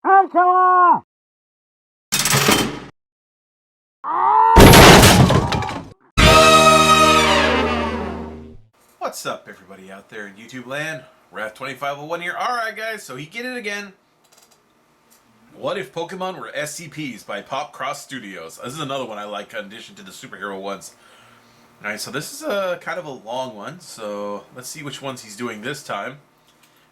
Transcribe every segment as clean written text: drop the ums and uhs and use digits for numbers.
Angela! What's up, everybody out there in YouTube land? Wrath2501 here. Alright, guys, so he get it again. What if Pokemon were SCPs by Pop Cross Studios? This is another one I like in addition to the superhero ones. Alright, so this is a kind of a long one, so let's see which ones he's doing this time.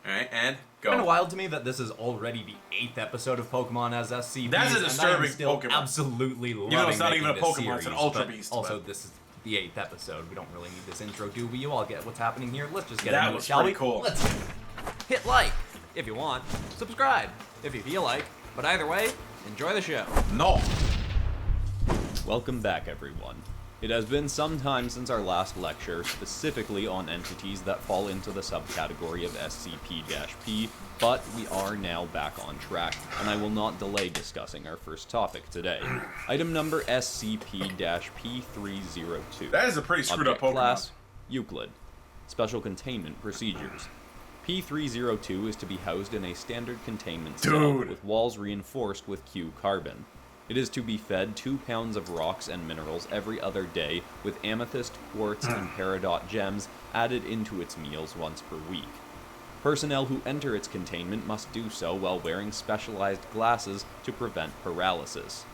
Alright, and go. Kind of wild to me that this is already the 8th episode of Pokemon as SCPs. That's a disturbing still Pokemon. Absolutely loving You know, it's not even a making this Pokemon, it's an series, Ultra but Beast. Also, but this is the 8th episode. We don't really need this intro, do we? You all get what's happening here. Let's just get that into was it, shall pretty we? cool. Let's hit like if you want. Subscribe if you feel like. But either way, enjoy the show. No. Welcome back, everyone. It has been some time since our last lecture, specifically on entities that fall into the subcategory of SCP-P, but we are now back on track, and I will not delay discussing our first topic today. Item number SCP-P302. That is a pretty screwed up Object Pokemon. class, Euclid. Special containment procedures. P302 is to be housed in a standard containment cell with walls reinforced with Q carbon. It is to be fed 2 pounds of rocks and minerals every other day, with amethyst, quartz, and peridot gems added into its meals once per week. Personnel who enter its containment must do so while wearing specialized glasses to prevent paralysis.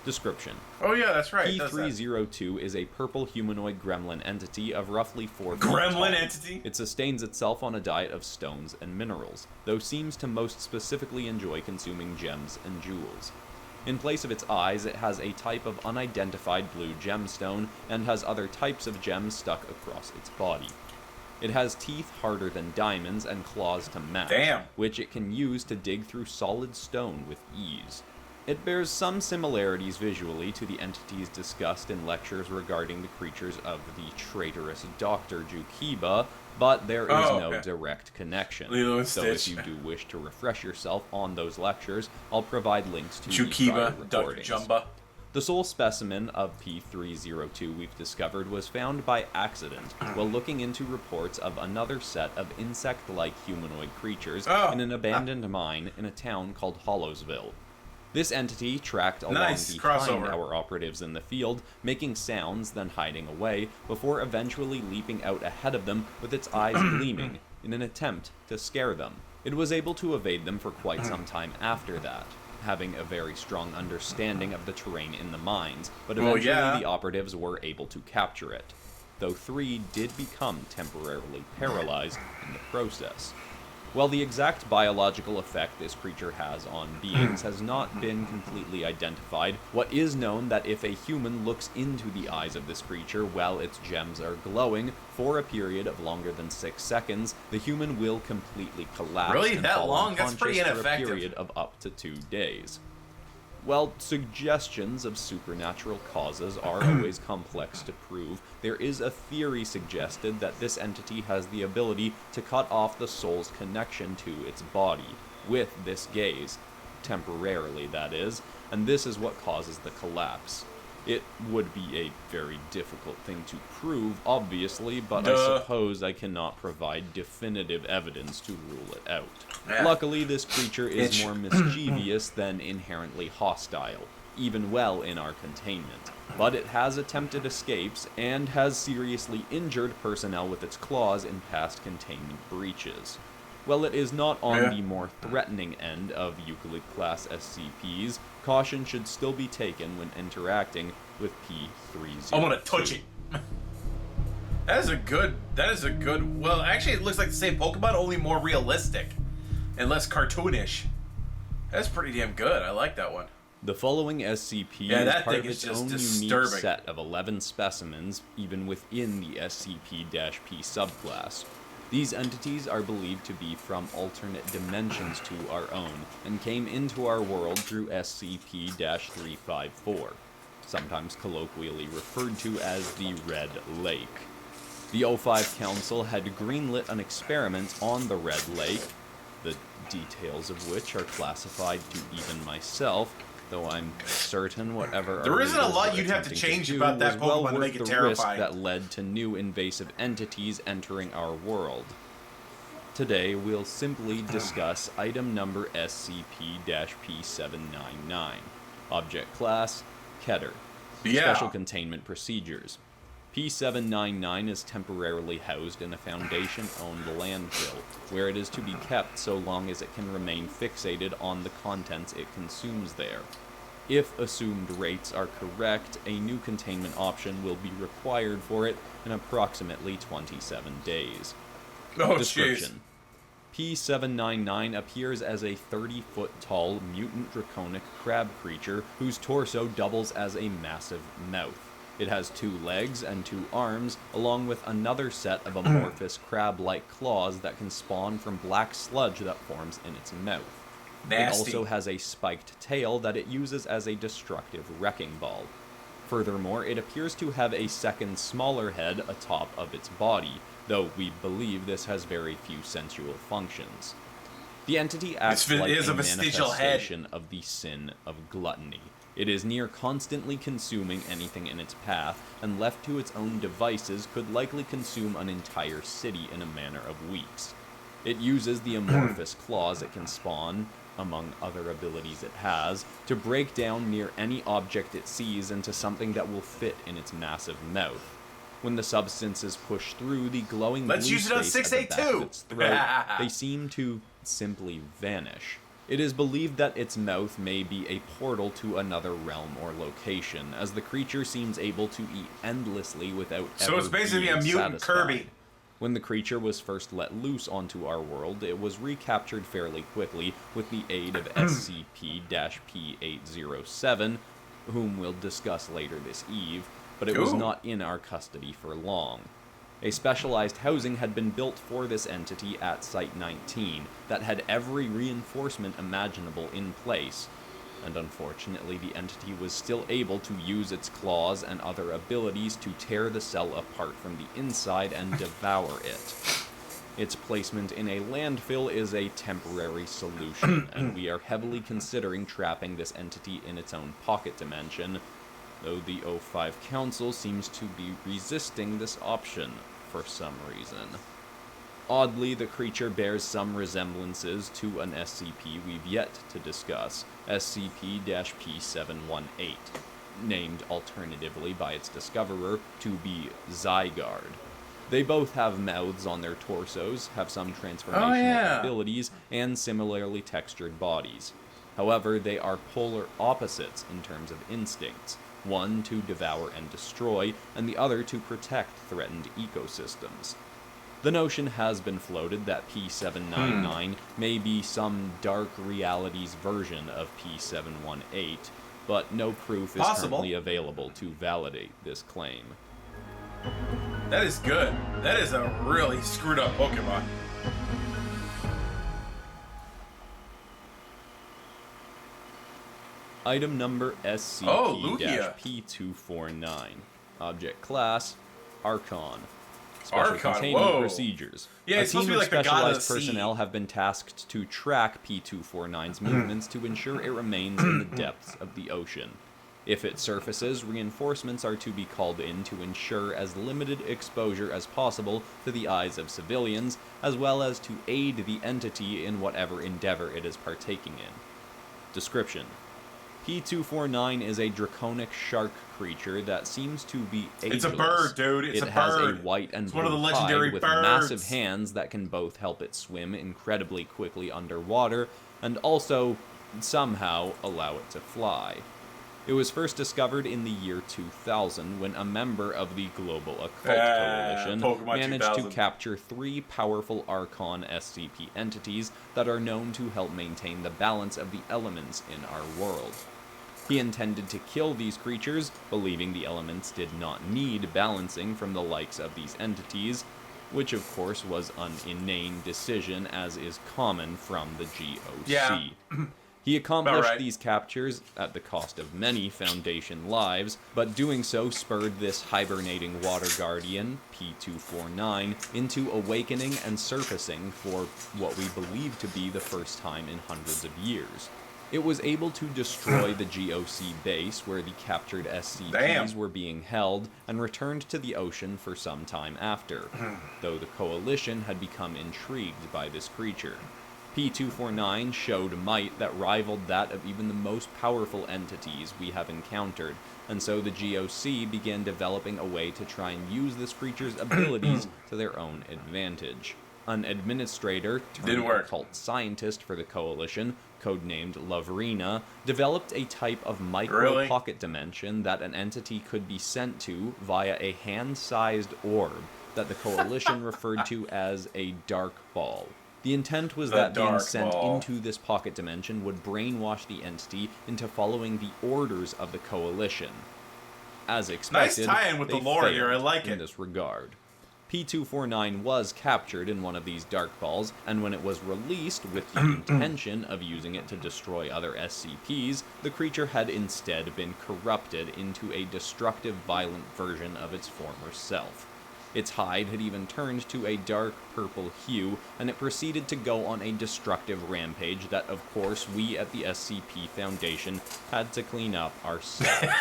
Description. Oh yeah, that's right. it does that. P302 is a purple humanoid gremlin entity of roughly 4 feet Gremlin tall. entity? It sustains itself on a diet of stones and minerals, though seems to most specifically enjoy consuming gems and jewels. In place of its eyes, it has a type of unidentified blue gemstone and has other types of gems stuck across its body. It has teeth harder than diamonds and claws to match, which it can use to dig through solid stone with ease. It bears some similarities visually to the entities discussed in lectures regarding the creatures of the traitorous Dr. Jukiba, but there is no direct connection. So if you do wish to refresh yourself on those lectures, I'll provide links to Jukiba, the Dr. Jumba. The sole specimen of P302 we've discovered was found by accident while looking into reports of another set of insect-like humanoid creatures in an abandoned mine in a town called Hollowsville. This entity tracked along behind our operatives in the field, making sounds, then hiding away, before eventually leaping out ahead of them with its eyes gleaming, in an attempt to scare them. It was able to evade them for quite some time after that, having a very strong understanding of the terrain in the mines, but eventually the operatives were able to capture it, though 3 did become temporarily paralyzed in the process. While the exact biological effect this creature has on beings has not been completely identified, what is known that if a human looks into the eyes of this creature while its gems are glowing for a period of longer than 6 seconds, the human will completely collapse and fall unconscious for a period of up to 2 days. While suggestions of supernatural causes are always complex to prove, there is a theory suggested that this entity has the ability to cut off the soul's connection to its body, with this gaze, temporarily that is, and this is what causes the collapse. It would be a very difficult thing to prove, obviously, but I suppose I cannot provide definitive evidence to rule it out. Luckily, this creature is more mischievous than inherently hostile, even well in our containment. But it has attempted escapes, and has seriously injured personnel with its claws in past containment breaches. While it is not on the more threatening end of Euclid-class SCPs, caution should still be taken when interacting with P302. I want to touch it. That is a good, well, actually it looks like the same Pokemon, only more realistic and less cartoonish. That's pretty damn good. I like that one. The following SCP is part of its own unique set of 11 specimens, even within the SCP-P subclass. These entities are believed to be from alternate dimensions to our own, and came into our world through SCP-354, sometimes colloquially referred to as the Red Lake. The O5 Council had greenlit an experiment on the Red Lake, the details of which are classified to even myself, though I'm certain whatever there isn't a lot you'd have to change about that Pokemon to make it terrifying. That led to new invasive entities entering our world. Today, we'll simply discuss item number SCP-P799. Object class, Keter. Special containment procedures. P799 is temporarily housed in a Foundation-owned landfill, where it is to be kept so long as it can remain fixated on the contents it consumes there. If assumed rates are correct, a new containment option will be required for it in approximately 27 days. Oh, Description. P799 appears as a 30-foot-tall mutant draconic crab creature whose torso doubles as a massive mouth. It has 2 legs and 2 arms, along with another set of amorphous crab-like claws that can spawn from black sludge that forms in its mouth. Nasty. It also has a spiked tail that it uses as a destructive wrecking ball. Furthermore, it appears to have a second smaller head atop of its body, though we believe this has very few sensual functions. The entity acts like a manifestation of the sin of gluttony. It is near constantly consuming anything in its path, and left to its own devices could likely consume an entire city in a matter of weeks. It uses the amorphous claws it can spawn, among other abilities it has, to break down near any object it sees into something that will fit in its massive mouth. When the substance is pushed through the glowing blue space at the back of its throat, they seem to simply vanish. It is believed that its mouth may be a portal to another realm or location, as the creature seems able to eat endlessly without ever it's basically being a mutant satisfied. Kirby. When the creature was first let loose onto our world, it was recaptured fairly quickly with the aid of SCP-P807, whom we'll discuss later this eve, but it was not in our custody for long. A specialized housing had been built for this entity at Site-19 that had every reinforcement imaginable in place, and unfortunately the entity was still able to use its claws and other abilities to tear the cell apart from the inside and devour it. Its placement in a landfill is a temporary solution, and we are heavily considering trapping this entity in its own pocket dimension, though the O5 Council seems to be resisting this option for some reason. Oddly, the creature bears some resemblances to an SCP we've yet to discuss, SCP-P718, named alternatively by its discoverer to be Zygarde. They both have mouths on their torsos, have some transformational abilities, and similarly textured bodies. However, they are polar opposites in terms of instincts, one to devour and destroy, and the other to protect threatened ecosystems. The notion has been floated that P799 may be some dark realities version of P718, but no proof is currently available to validate this claim. That is good. That is a really screwed up Pokemon. Item number SCP-P249. Object class, Archon. Special containment procedures. Yeah, a team of specialized personnel have been tasked to track P249's movements to ensure it remains in the depths of the ocean. If it surfaces, reinforcements are to be called in to ensure as limited exposure as possible to the eyes of civilians, as well as to aid the entity in whatever endeavor it is partaking in. Description: P249 is a draconic shark creature that seems to be ageless. It's a bird, dude. It's a bird. It has a white and blue one of the legendary hide with birds. massive hands that can both help it swim incredibly quickly underwater and also somehow allow it to fly. It was first discovered in the year 2000 when a member of the Global Occult Coalition managed to capture 3 powerful Archon SCP entities that are known to help maintain the balance of the elements in our world. He intended to kill these creatures, believing the elements did not need balancing from the likes of these entities, which of course was an inane decision as is common from the GOC. Yeah. He accomplished these captures at the cost of many Foundation lives, but doing so spurred this hibernating water guardian, P249, into awakening and surfacing for what we believe to be the first time in hundreds of years. It was able to destroy the GOC base where the captured SCPs Damn. were being held and returned to the ocean for some time after, though the Coalition had become intrigued by this creature. P-249 showed might that rivaled that of even the most powerful entities we have encountered, and so the GOC began developing a way to try and use this creature's abilities to their own advantage. An administrator turned occult scientist for the Coalition, codenamed Lavrina, developed a type of micro-pocket dimension that an entity could be sent to via a hand-sized orb that the Coalition referred to as a dark ball. The intent was that being sent into this pocket dimension would brainwash the entity into following the orders of the Coalition. As expected, nice tie-in with the lore here. I like it. In this regard. P-249 was captured in one of these dark balls, and when it was released with the intention of using it to destroy other SCPs, the creature had instead been corrupted into a destructive, violent version of its former self. Its hide had even turned to a dark purple hue, and it proceeded to go on a destructive rampage that, of course, we at the SCP Foundation had to clean up ourselves.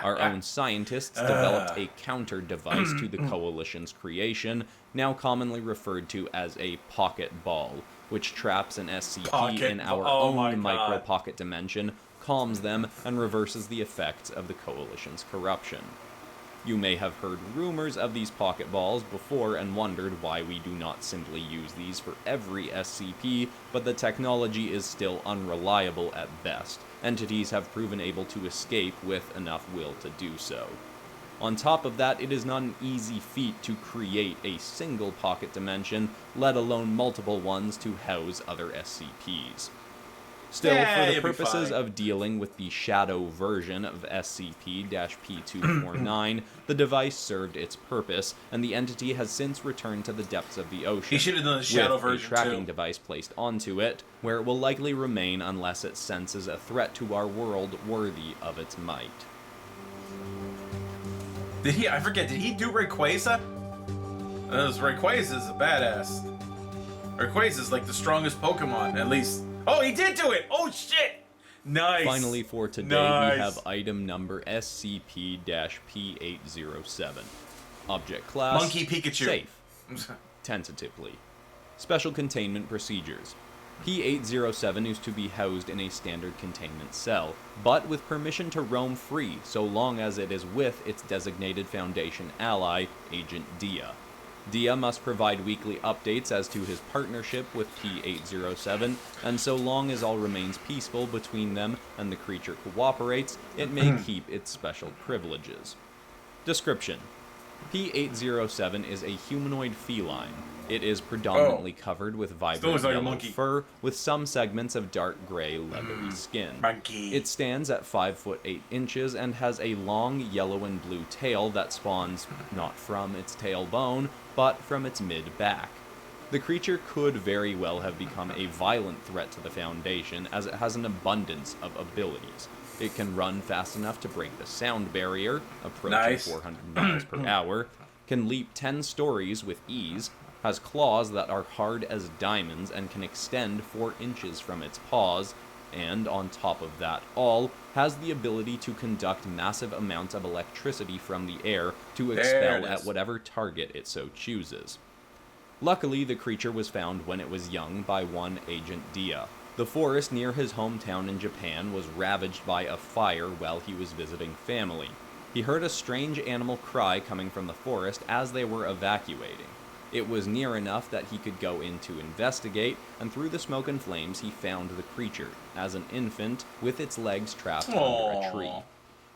Our own scientists developed a counter device to the Coalition's creation, now commonly referred to as a pocket ball, which traps an SCP in our own micro-pocket dimension, calms them, and reverses the effects of the Coalition's corruption. You may have heard rumors of these pocket balls before and wondered why we do not simply use these for every SCP, but the technology is still unreliable at best. Entities have proven able to escape with enough will to do so. On top of that, it is not an easy feat to create a single pocket dimension, let alone multiple ones to house other SCPs. Still, for the purposes of dealing with the shadow version of SCP-P249, the device served its purpose, and the entity has since returned to the depths of the ocean, he should have done the shadow with version a tracking device placed onto it, where it will likely remain unless it senses a threat to our world worthy of its might. Did he? I forget. Did he do Rayquaza? Rayquaza is a badass. Rayquaza is like the strongest Pokemon, at least. Oh, he did do it! Oh, shit! Nice! Finally, for today, we have item number SCP-P807. Object class, Monkey Pikachu. Safe. Tentatively. Special containment procedures. P807 is to be housed in a standard containment cell, but with permission to roam free, so long as it is with its designated Foundation ally, Agent Dia. Dia must provide weekly updates as to his partnership with P807, and so long as all remains peaceful between them and the creature cooperates, it may keep its special privileges. Description: P807 is a humanoid feline. It is predominantly covered with vibrant yellow fur, with some segments of dark gray leathery skin. It stands at 5 foot 8 inches and has a long yellow and blue tail that spawns not from its tailbone, but from its mid-back. The creature could very well have become a violent threat to the Foundation, as it has an abundance of abilities. It can run fast enough to break the sound barrier, approaching 400 miles per hour, can leap 10 stories with ease, has claws that are hard as diamonds and can extend 4 inches from its paws, and on top of that all, has the ability to conduct massive amounts of electricity from the air to expel at whatever target it so chooses. Luckily, the creature was found when it was young by one Agent Dia. The forest near his hometown in Japan was ravaged by a fire while he was visiting family. He heard a strange animal cry coming from the forest as they were evacuating. It was near enough that he could go in to investigate, and through the smoke and flames he found the creature, as an infant, with its legs trapped under a tree.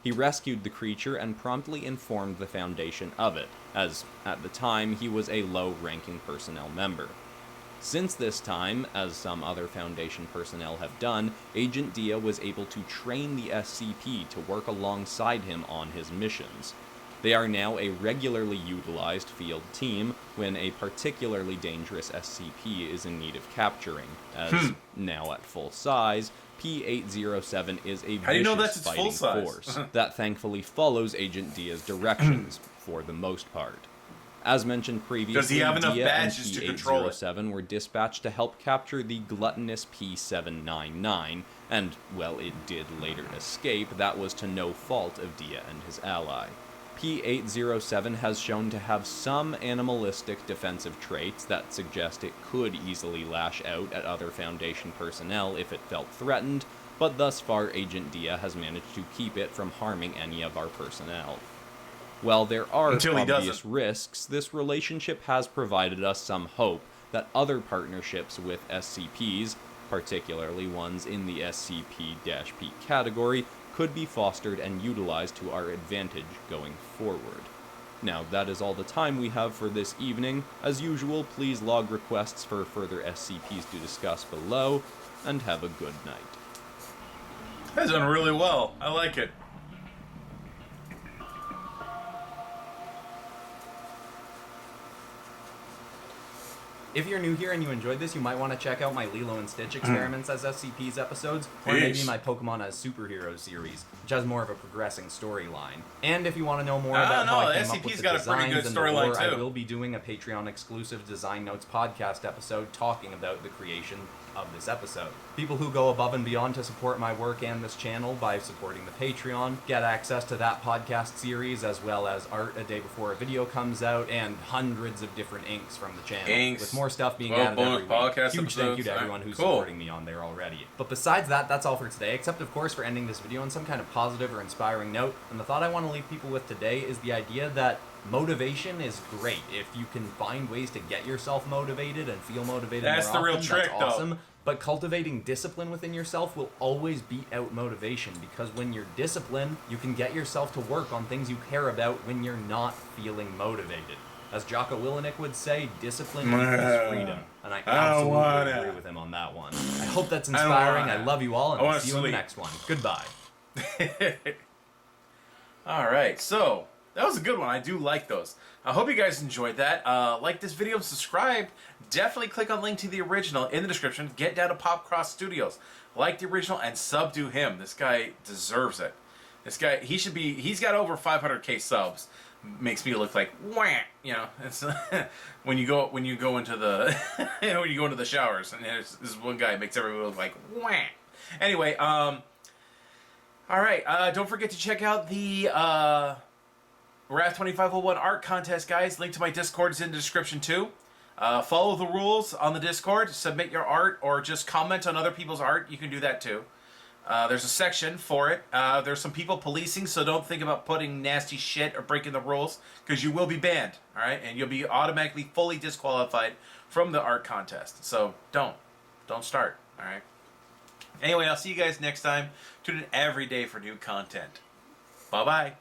He rescued the creature and promptly informed the Foundation of it, as, at the time, he was a low-ranking personnel member. Since this time, as some other Foundation personnel have done, Agent Dia was able to train the SCP to work alongside him on his missions. They are now a regularly utilized field team when a particularly dangerous SCP is in need of capturing, as, now at full size, P807 is a vicious fighting force that thankfully follows Agent Dia's directions, for the most part. As mentioned previously, Does he have enough Dia and badges to control it? P807 were dispatched to help capture the gluttonous P799, and, well, it did later escape. That was to no fault of Dia and his ally. P807 has shown to have some animalistic defensive traits that suggest it could easily lash out at other Foundation personnel if it felt threatened, but thus far Agent Dia has managed to keep it from harming any of our personnel. While there are obvious risks, this relationship has provided us some hope that other partnerships with SCPs, particularly ones in the SCP-P category, could be fostered and utilized to our advantage going forward. Now, that is all the time we have for this evening. As usual, please log requests for further SCPs to discuss below, and have a good night. That's done really well. I like it. If you're new here and you enjoyed this, you might want to check out my Lilo and Stitch Experiments as SCPs episodes, or maybe my Pokemon as Superheroes series, which has more of a progressing storyline. And if you want to know more about how I came up with the designs and the lore, I will be doing a Patreon-exclusive Design Notes podcast episode talking about the creation of this episode. People who go above and beyond to support my work and this channel by supporting the Patreon get access to that podcast series, as well as art a day before a video comes out, and hundreds of different inks from the channel, with more stuff being added every week. Huge thank you to everyone who's supporting me on there already. But besides that, that's all for today, except of course for ending this video on some kind of positive or inspiring note. And the thought I want to leave people with today is the idea that motivation is great. If you can find ways to get yourself motivated and feel motivated more often, that's the real trick, that's awesome. But cultivating discipline within yourself will always beat out motivation, because when you're disciplined, you can get yourself to work on things you care about when you're not feeling motivated. As Jocko Willenick would say, discipline equals freedom. And I absolutely agree with him on that one. I hope that's inspiring. I love you all, and I'll see you in the next one. Goodbye. Alright, so that was a good one. I do like those. I hope you guys enjoyed that. Like this video, subscribe. Definitely click on the link to the original in the description. Get down to Popcross Studios. Like the original and subdue him. This guy deserves it. This guy, he's got over 500k subs. Makes me look like wah, you know. It's when you go into the when you go into the showers, and there's this one guy makes everyone look like wah. Anyway, all right. Don't forget to check out the Wrath 2501 art contest, guys. Link to my Discord is in the description too. Follow the rules on the Discord. Submit your art or just comment on other people's art. You can do that too. There's a section for it. There's some people policing, so don't think about putting nasty shit or breaking the rules, because you will be banned, all right? And you'll be automatically fully disqualified from the art contest. So don't start, all right? Anyway, I'll see you guys next time. Tune in every day for new content. Bye-bye.